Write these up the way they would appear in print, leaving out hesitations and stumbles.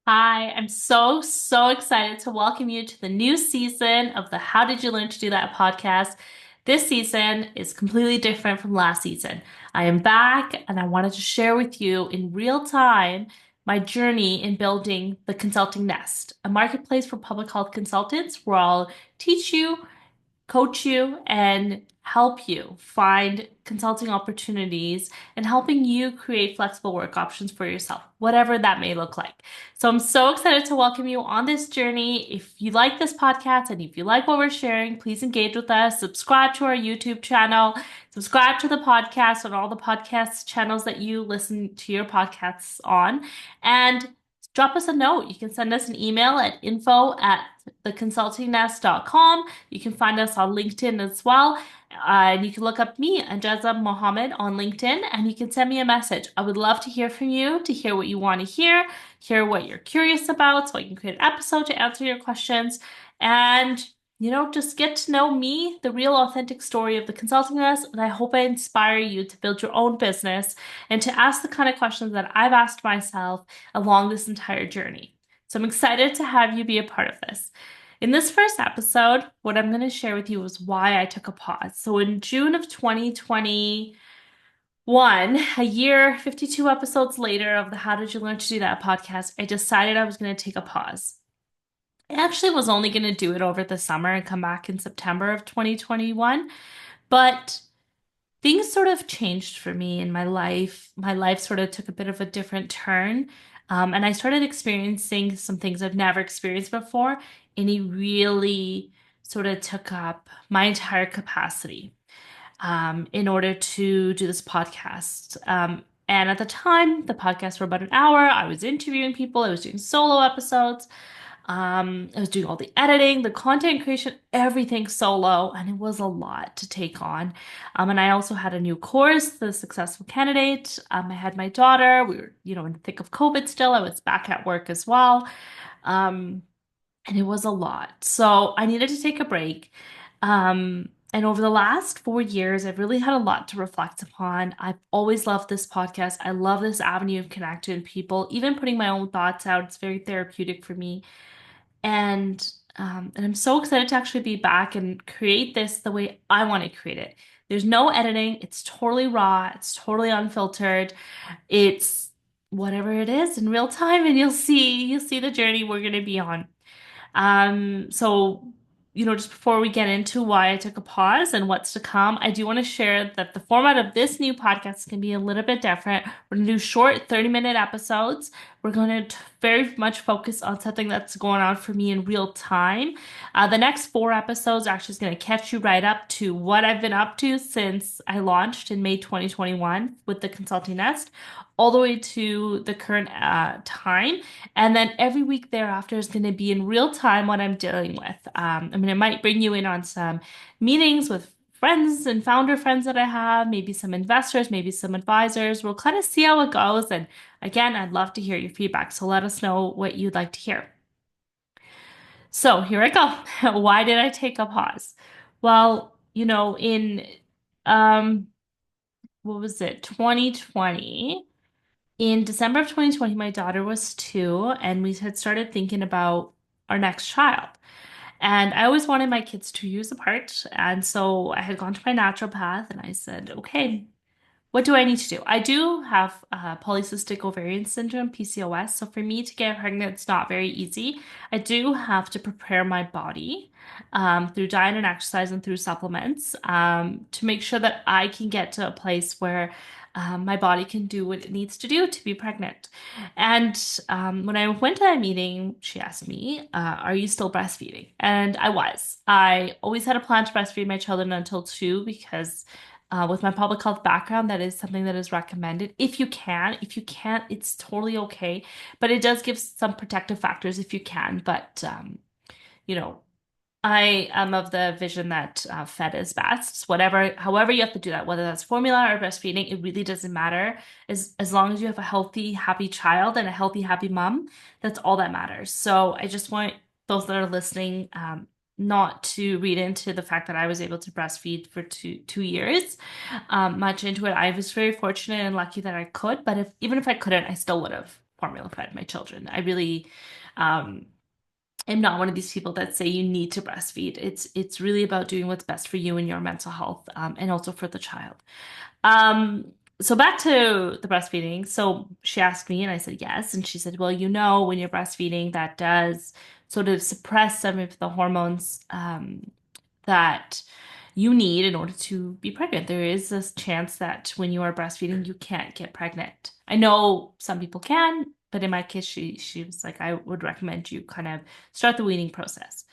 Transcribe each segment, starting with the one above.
Hi, I'm so excited to welcome you to the new season of the How Did You Learn to Do That podcast. This season is completely different from last season. I am back and I wanted to share with you in real time my journey in building the Consulting Nest, a marketplace for public health consultants where I'll teach you, coach you, and help you find consulting opportunities and helping you create flexible work options for yourself, whatever that may look like. So I'm so excited to welcome you on this journey. If you like this podcast and if you like what we're sharing, please engage with us. Subscribe to our YouTube channel, subscribe to the podcast on all the podcast channels that you listen to your podcasts on, and drop us a note. You can send us an email at info@theconsultingnest.com. You can find us on LinkedIn as well. And you can look up me, Anjaza Mohammed, on LinkedIn, and you can send me a message. I would love to hear from you, to hear what you want to hear what you're curious about, so I can create an episode to answer your questions. And just get to know me, the real authentic story of the consulting us, and I hope I inspire you to build your own business and to ask the kind of questions that I've asked myself along this entire journey. So I'm excited to have you be a part of this. In this first episode, what I'm going to share with you is why I took a pause. So in June of 2021, a year, 52 episodes later of the How Did You Learn to Do That podcast, I decided I was going to take a pause. I actually was only going to do it over the summer and come back in September of 2021, but things sort of changed for me in my life. My life sort of took a bit of a different turn. And I started experiencing some things I've never experienced before. And it really sort of took up my entire capacity in order to do this podcast. And at the time, the podcast were about an hour. I was interviewing people, I was doing solo episodes. I was doing all the editing, the content creation, everything solo, and it was a lot to take on. And I also had a new course, The Successful Candidate. I had my daughter. We were, in the thick of COVID still. I was back at work as well. Um, and it was a lot. So I needed to take a break. And over the last 4 years, I've really had a lot to reflect upon. I've always loved this podcast. I love this avenue of connecting with people, even putting my own thoughts out. It's very therapeutic for me. And I'm so excited to actually be back and create this the way I want to create it. There's no editing. It's totally raw. It's totally unfiltered. It's whatever it is in real time, and you'll see the journey we're going to be on. So, just before we get into why I took a pause and what's to come, I do want to share that the format of this new podcast can be a little bit different. We're going to do short 30-minute episodes. We're going to very much focus on something that's going on for me in real time. The next four episodes are actually going to catch you right up to what I've been up to since I launched in May 2021 with the Consulting Nest, all the way to the current time. And then every week thereafter is going to be in real time what I'm dealing with. It might bring you in on some meetings with friends and founder friends that I have, maybe some investors, maybe some advisors. We'll kind of see how it goes. And again, I'd love to hear your feedback. So let us know what you'd like to hear. So here I go. Why did I take a pause? Well, in um, what was it, 2020? In December of 2020, my daughter was 2, and we had started thinking about our next child. And I always wanted my kids 2 years apart. And so I had gone to my naturopath and I said, okay, what do I need to do? I do have polycystic ovarian syndrome, PCOS. So for me to get pregnant, it's not very easy. I do have to prepare my body through diet and exercise and through supplements to make sure that I can get to a place where my body can do what it needs to do to be pregnant. And when I went to that meeting, she asked me, are you still breastfeeding? And I was. I always had a plan to breastfeed my children until 2 because with my public health background, that is something that is recommended. If you can, if you can't, it's totally okay. But it does give some protective factors if you can. But, you know, I am of the vision that fed is best. However you have to do that, whether that's formula or breastfeeding, it really doesn't matter. As long as you have a healthy, happy child and a healthy, happy mom, that's all that matters. So I just want those that are listening, not to read into the fact that I was able to breastfeed for two years, much into it. I was very fortunate and lucky that I could, but even if I couldn't, I still would have. formula fed my children. I really um, am not one of these people that say you need to breastfeed. It's really about doing what's best for you and your mental health, and also for the child. Um, so back to the breastfeeding. So she asked me, and I said yes. And she said, well, when you're breastfeeding, that does sort of suppress some of the hormones that you need in order to be pregnant. There is a chance that when you are breastfeeding, you can't get pregnant. I know some people can, but in my case, she was like, I would recommend you kind of start the weaning process.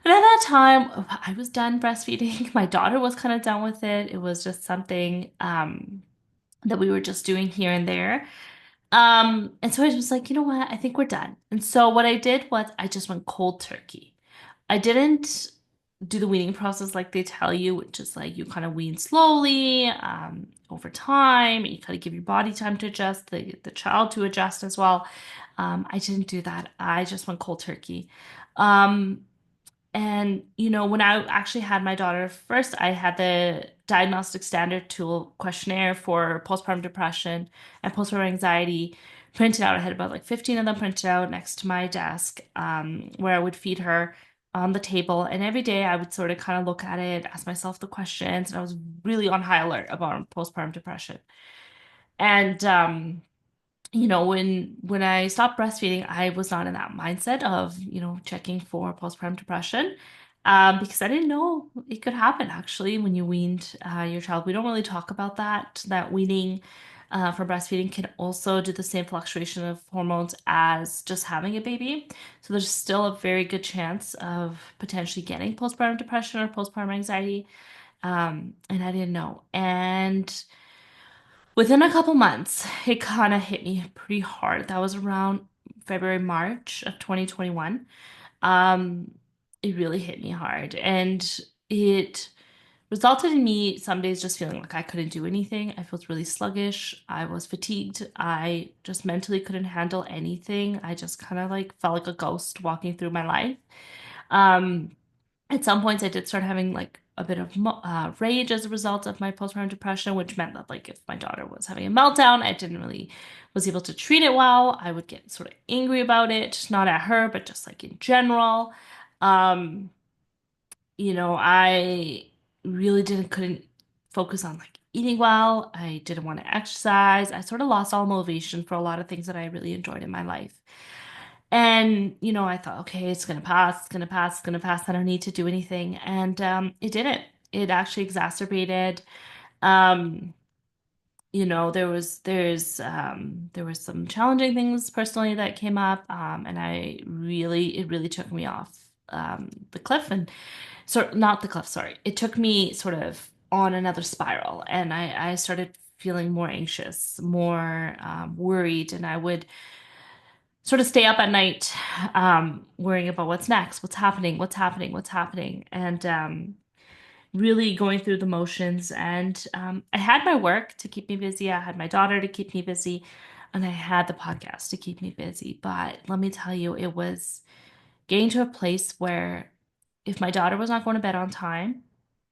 And at that time, I was done breastfeeding. My daughter was kind of done with it. It was just something that we were just doing here and there. And so I was like, you know what? I think we're done. And so what I did was I just went cold turkey. I didn't do the weaning process like they tell you, which is like you kind of wean slowly, over time. You kind of give your body time to adjust, the child to adjust as well. I didn't do that. I just went cold turkey. Um, and, when I actually had my daughter first, I had the Diagnostic Standard Tool questionnaire for postpartum depression and postpartum anxiety printed out. I had about like 15 of them printed out next to my desk, where I would feed her on the table. And every day I would sort of kind of look at it, ask myself the questions, and I was really on high alert about postpartum depression. And, when I stopped breastfeeding, I was not in that mindset of, checking for postpartum depression, because I didn't know it could happen actually when you weaned your child. We don't really talk about that weaning for breastfeeding can also do the same fluctuation of hormones as just having a baby. So there's still a very good chance of potentially getting postpartum depression or postpartum anxiety. And I didn't know. And within a couple months, it kind of hit me pretty hard. That was around February, March of 2021. Um, it really hit me hard. And it resulted in me some days just feeling like I couldn't do anything. I felt really sluggish. I was fatigued. I just mentally couldn't handle anything. I just kind of like felt like a ghost walking through my life. Um, at some points, I did start having like a bit of rage as a result of my postpartum depression, which meant that like if my daughter was having a meltdown, I didn't really was able to treat it well. I would get sort of angry about it, not at her, but just like in general. Um, I really didn't couldn't focus on like eating well. I didn't want to exercise. I sort of lost all motivation for a lot of things that I really enjoyed in my life. And, I thought, okay, it's gonna pass, it's gonna pass, it's gonna pass. I don't need to do anything. And it didn't. It actually exacerbated. Um, there was some challenging things personally that came up, and it really took me off the cliff, and not the cliff, sorry. It took me sort of on another spiral, and I started feeling more anxious, more worried, and I would sort of stay up at night, worrying about what's next, what's happening, what's happening, what's happening, and really going through the motions. And I had my work to keep me busy, I had my daughter to keep me busy, and I had the podcast to keep me busy. But let me tell you, it was getting to a place where if my daughter was not going to bed on time,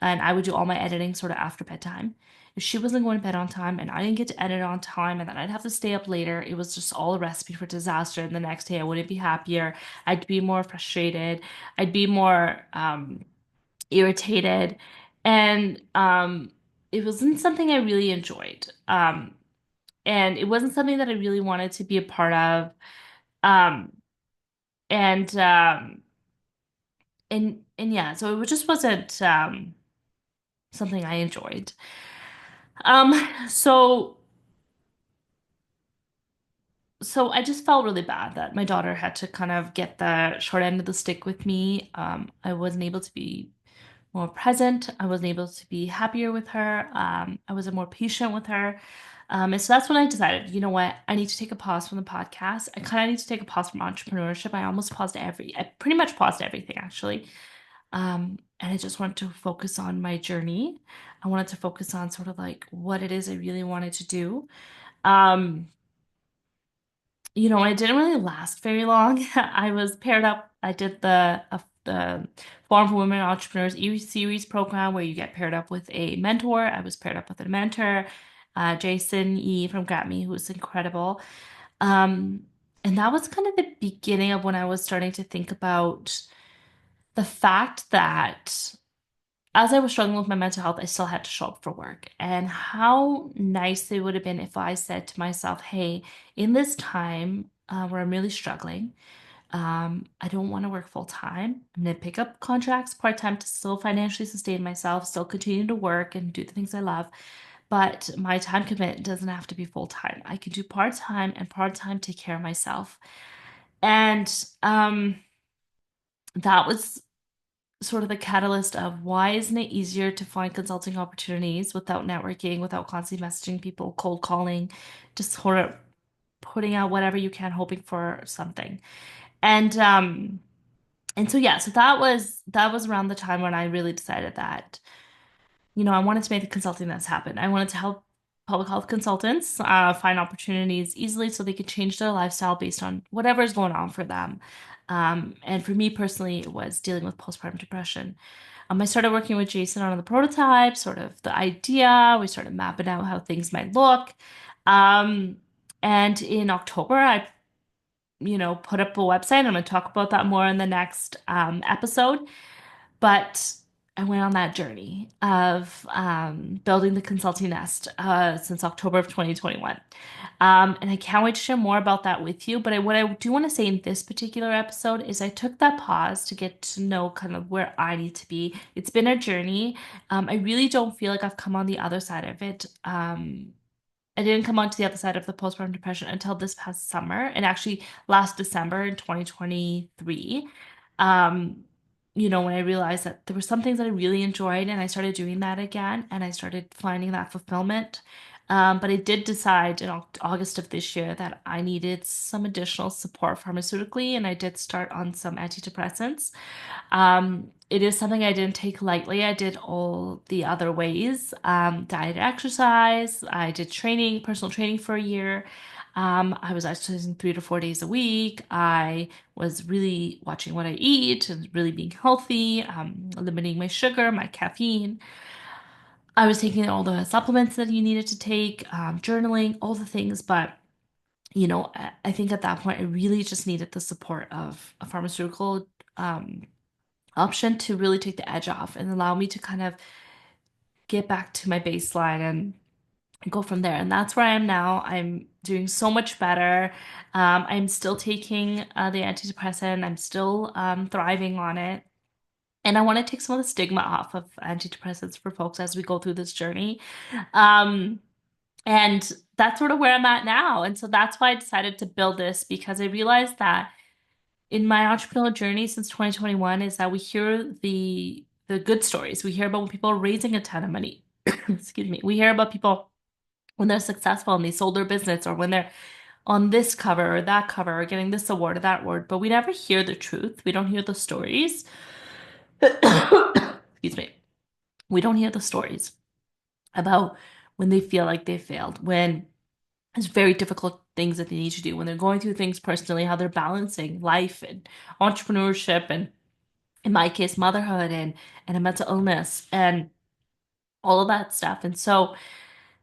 and I would do all my editing sort of after bedtime. If she wasn't going to bed on time and I didn't get to edit on time and then I'd have to stay up later, it was just all a recipe for disaster. And the next day I wouldn't be happier. I'd be more frustrated. I'd be more irritated. And it wasn't something I really enjoyed. And it wasn't something that I really wanted to be a part of. Um, and and yeah, so it just wasn't something I enjoyed. Um, so so I just felt really bad that my daughter had to kind of get the short end of the stick with me. I wasn't able to be more present. I wasn't able to be happier with her. I wasn't more patient with her. And so that's when I decided, you know what, I need to take a pause from the podcast. I kind of need to take a pause from entrepreneurship. I pretty much paused everything actually. And I just wanted to focus on my journey. I wanted to focus on sort of like what it is I really wanted to do. Um, it didn't really last very long. I was paired up. I did the Forum for Women Entrepreneurs E-Series program where you get paired up with a mentor. I was paired up with a mentor, Jason E from GrabMe, who's incredible. Um, and that was kind of the beginning of when I was starting to think about the fact that as I was struggling with my mental health, I still had to show up for work. And how nice it would have been if I said to myself, hey, in this time where I'm really struggling, I don't want to work full time. I'm going to pick up contracts part time to still financially sustain myself, still continue to work and do the things I love. But my time commitment doesn't have to be full time. I can do part time and part time take care of myself. And that was sort of the catalyst of why isn't it easier to find consulting opportunities without networking, without constantly messaging people, cold calling, just sort of putting out whatever you can, hoping for something. And so yeah, so that was around the time when I really decided that, I wanted to make the consulting that's happen. I wanted to help public health consultants find opportunities easily so they could change their lifestyle based on whatever is going on for them. And for me personally, it was dealing with postpartum depression. I started working with Jason on the prototype, sort of the idea. We started mapping out how things might look. Um, and in October, I, put up a website. I'm going to talk about that more in the next episode. But I went on that journey of building the consulting nest since October of 2021. And I can't wait to share more about that with you. But what I do want to say in this particular episode is I took that pause to get to know kind of where I need to be. It's been a journey. I really don't feel like I've come on the other side of it. I didn't come onto the other side of the postpartum depression until this past summer, and actually last December in 2023. Um, when I realized that there were some things that I really enjoyed, and I started doing that again, and I started finding that fulfillment. But I did decide in August of this year that I needed some additional support pharmaceutically, and I did start on some antidepressants. It is something I didn't take lightly. I did all the other ways, diet, exercise. I did training, personal training for a year. I was exercising 3 to 4 days a week. I was really watching what I eat and really being healthy, limiting my sugar, my caffeine. I was taking all the supplements that you needed to take, journaling, all the things. But, I think at that point, I really just needed the support of a pharmaceutical option to really take the edge off and allow me to kind of get back to my baseline and go from there. And that's where I am now. I'm doing so much better. I'm still taking the antidepressant. I'm still thriving on it. And I want to take some of the stigma off of antidepressants for folks as we go through this journey. Um, and that's sort of where I'm at now. And so that's why I decided to build this because I realized that in my entrepreneurial journey since 2021 is that we hear the good stories. We hear about when people are raising a ton of money. Excuse me. We hear about people when they're successful and they sold their business or when they're on this cover or that cover or getting this award or that award, but we never hear the truth. We don't hear the stories. Excuse me. We don't hear the stories about when they feel like they failed, when it's very difficult things that they need to do, when they're going through things personally, how they're balancing life and entrepreneurship and in my case, motherhood and a mental illness and all of that stuff. And so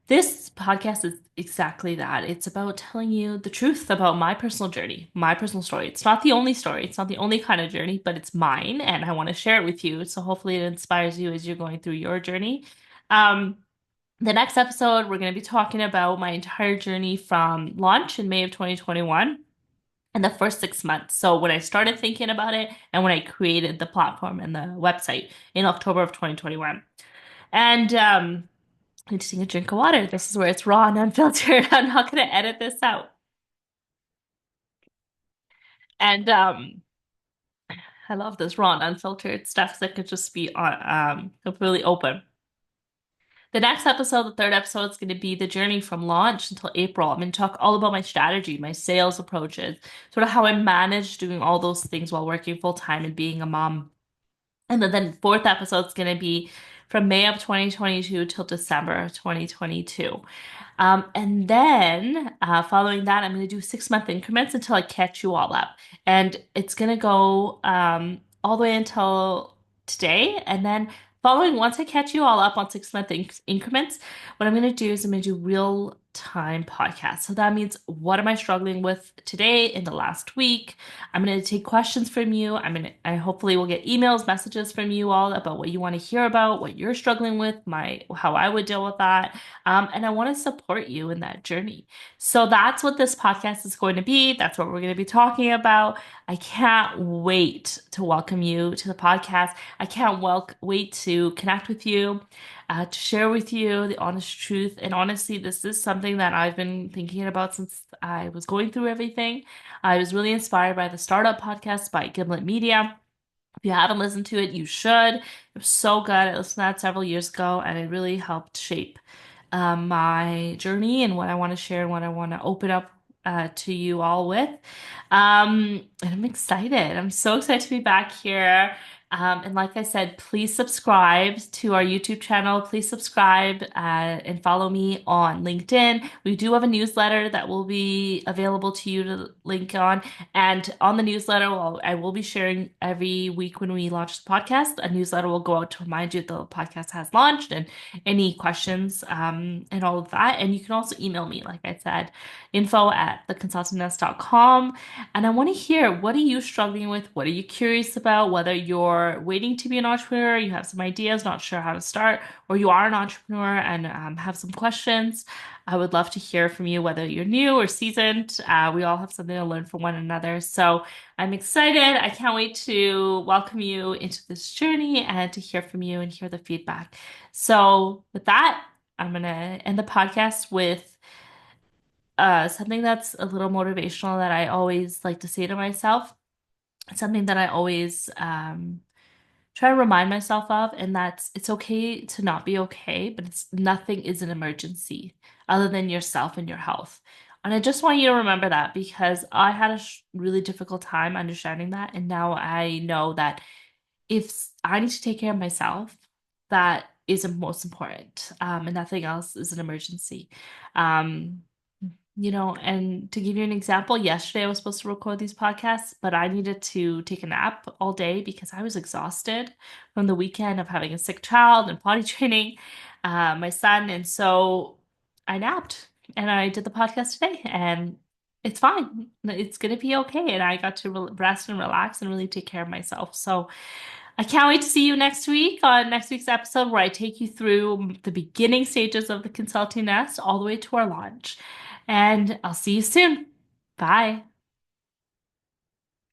this podcast is exactly that. It's about telling you the truth about my personal journey, my personal story. It's not the only story, it's not the only kind of journey, but it's mine, and I want to share it with you. So hopefully it inspires you as you're going through your journey. Um, the next episode, we're going to be talking about my entire journey from launch in May of 2021 and the first 6 months. So when I started thinking about it and when I created the platform and the website in October of 2021. And I need to take a drink of water. This is where it's raw and unfiltered. I'm not going to edit this out. And I love this raw and unfiltered stuff that could just be on completely open. The next episode, the third episode, is going to be the journey from launch until April. I'm going to talk all about my strategy, my sales approaches, sort of how I manage doing all those things while working full time and being a mom. And then fourth episode is going to be from May of 2022 till December of 2022. And then following that, I'm going to do 6 month increments until I catch you all up. And it's going to go all the way until today. And then following, once I catch you all up on 6 month increments, what I'm going to do is I'm going to do real time podcast. So that means what am I struggling with today in the last week? I'm going to take questions from you. I hopefully will get emails, messages from you all about what you want to hear about, what you're struggling with, how I would deal with that. And I want to support you in that journey. So that's what this podcast is going to be. That's what we're going to be talking about. I can't wait to welcome you to the podcast. I can't wait to connect with you, to share with you the honest truth. And honestly, this is something that I've been thinking about since I was going through everything. I was really inspired by the Startup podcast by Gimlet Media. If you haven't listened to it, you should. It was so good. I listened to that several years ago, and it really helped shape my journey and what I want to share and what I want to open up to you all with. And I'm excited. I'm so excited to be back here. And like I said, please subscribe to our YouTube channel. Please subscribe and follow me on LinkedIn. We do have a newsletter that will be available to you to link on. And on the newsletter, I will be sharing every week when we launch the podcast. A newsletter will go out to remind you the podcast has launched and any questions and all of that. And you can also email me, like I said, info@theconsultingnest.com. And I want to hear, what are you struggling with? What are you curious about? Whether you're waiting to be an entrepreneur, you have some ideas, not sure how to start, or you are an entrepreneur and have some questions. I would love to hear from you, whether you're new or seasoned. We all have something to learn from one another. So I'm excited. I can't wait to welcome you into this journey and to hear from you and hear the feedback. So with that, I'm going to end the podcast with something that's a little motivational that I always like to say to myself. It's something that I always try to remind myself of, and that's it's okay to not be okay, but it's nothing is an emergency other than yourself and your health. And I just want you to remember that because I had a really difficult time understanding that, and now I know that if I need to take care of myself, that is most important, and nothing else is an emergency. Um, and to give you an example, yesterday I was supposed to record these podcasts, but I needed to take a nap all day because I was exhausted from the weekend of having a sick child and potty training my son. And so I napped and I did the podcast today, and it's fine. It's going to be okay. And I got to rest and relax and really take care of myself. So I can't wait to see you next week on next week's episode where I take you through the beginning stages of the Consulting Nest all the way to our launch. And I'll see you soon. Bye.